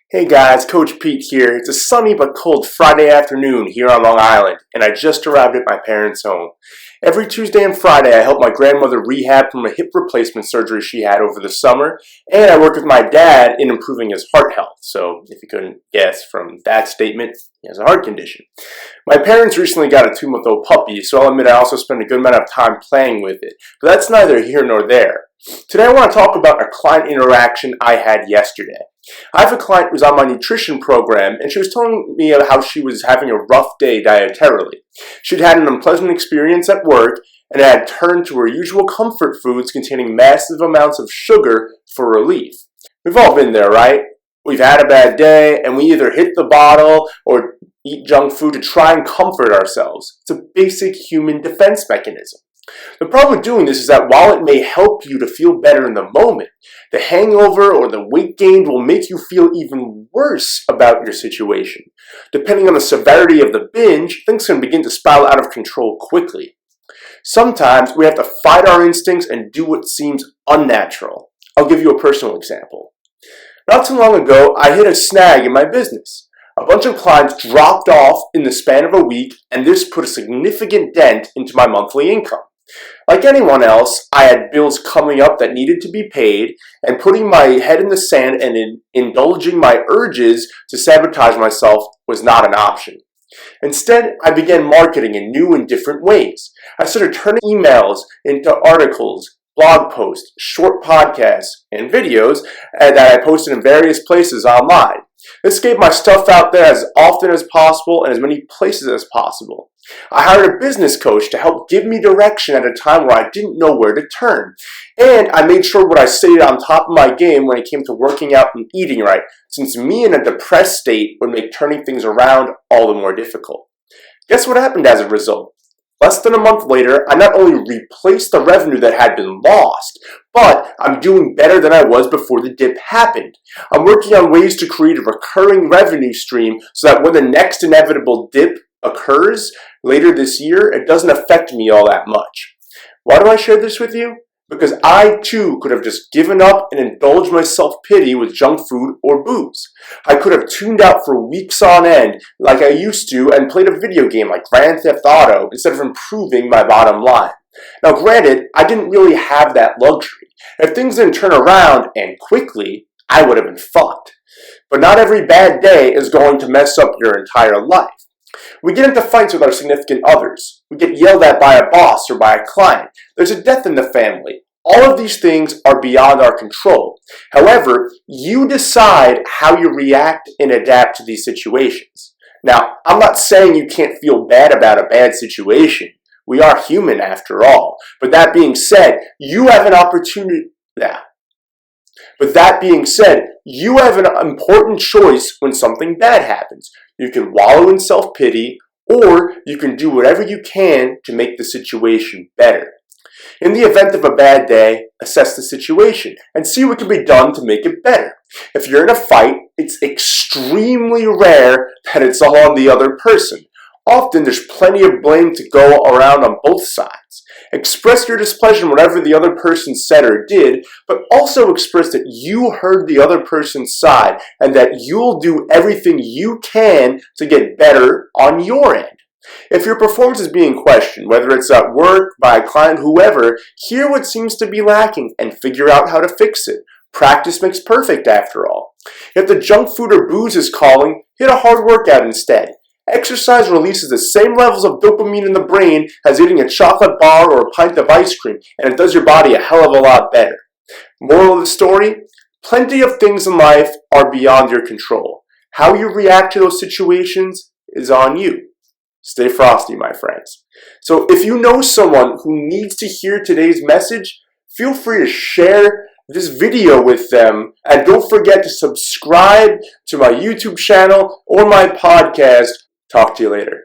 Hey guys, Coach Pete here. It's a sunny but cold Friday afternoon here on Long Island, and I just arrived at my parents' home. Every Tuesday and Friday, I help my grandmother rehab from a hip replacement surgery she had over the summer, and I work with my dad in improving his heart health. So, if you couldn't guess from that statement, he has a heart condition. My parents recently got a 2-month-old puppy, so I'll admit I also spend a good amount of time playing with it. But that's neither here nor there. Today I want to talk about a client interaction I had yesterday. I have a client who's on my nutrition program, and she was telling me how she was having a rough day dietarily. She'd had an unpleasant experience at work and had turned to her usual comfort foods containing massive amounts of sugar for relief. We've all been there, right? We've had a bad day, and we either hit the bottle or eat junk food to try and comfort ourselves. It's a basic human defense mechanism. The problem with doing this is that while it may help you to feel better in the moment, the hangover or the weight gain will make you feel even worse about your situation. Depending on the severity of the binge, things can begin to spiral out of control quickly. Sometimes we have to fight our instincts and do what seems unnatural. I'll give you a personal example. Not too long ago, I hit a snag in my business. A bunch of clients dropped off in the span of a week, and this put a significant dent into my monthly income. Like anyone else, I had bills coming up that needed to be paid, and putting my head in the sand and indulging my urges to sabotage myself was not an option. Instead, I began marketing in new and different ways. I started turning emails into articles, blog posts, short podcasts, and videos that I posted in various places online. This gave my stuff out there as often as possible and as many places as possible. I hired a business coach to help give me direction at a time where I didn't know where to turn. And I made sure what I stayed on top of my game when it came to working out and eating right, since me in a depressed state would make turning things around all the more difficult. Guess what happened as a result? Less than a month later, I not only replaced the revenue that had been lost, but I'm doing better than I was before the dip happened. I'm working on ways to create a recurring revenue stream so that when the next inevitable dip occurs later this year, it doesn't affect me all that much. Why do I share this with you? Because I too could have just given up and indulged my self-pity with junk food or booze. I could have tuned out for weeks on end like I used to and played a video game like Grand Theft Auto instead of improving my bottom line. Now granted, I didn't really have that luxury. If things didn't turn around and quickly, I would have been fucked. But not every bad day is going to mess up your entire life. We get into fights with our significant others. We get yelled at by a boss or by a client. There's a death in the family. All of these things are beyond our control. However, you decide how you react and adapt to these situations. Now, I'm not saying you can't feel bad about a bad situation. We are human after all. But that being said, you have an opportunity. But that being said, you have an important choice when something bad happens. You can wallow in self-pity, or you can do whatever you can to make the situation better. In the event of a bad day, assess the situation and see what can be done to make it better. If you're in a fight, it's extremely rare that it's all on the other person. Often there's plenty of blame to go around on both sides. Express your displeasure in whatever the other person said or did, but also express that you heard the other person's side and that you'll do everything you can to get better on your end. If your performance is being questioned, whether it's at work, by a client, whoever, hear what seems to be lacking and figure out how to fix it. Practice makes perfect after all. If the junk food or booze is calling, hit a hard workout instead. Exercise releases the same levels of dopamine in the brain as eating a chocolate bar or a pint of ice cream, and it does your body a hell of a lot better. Moral of the story? Plenty of things in life are beyond your control. How you react to those situations is on you. Stay frosty, my friends. So if you know someone who needs to hear today's message, feel free to share this video with them, and don't forget to subscribe to my YouTube channel or my podcast. Talk to you later.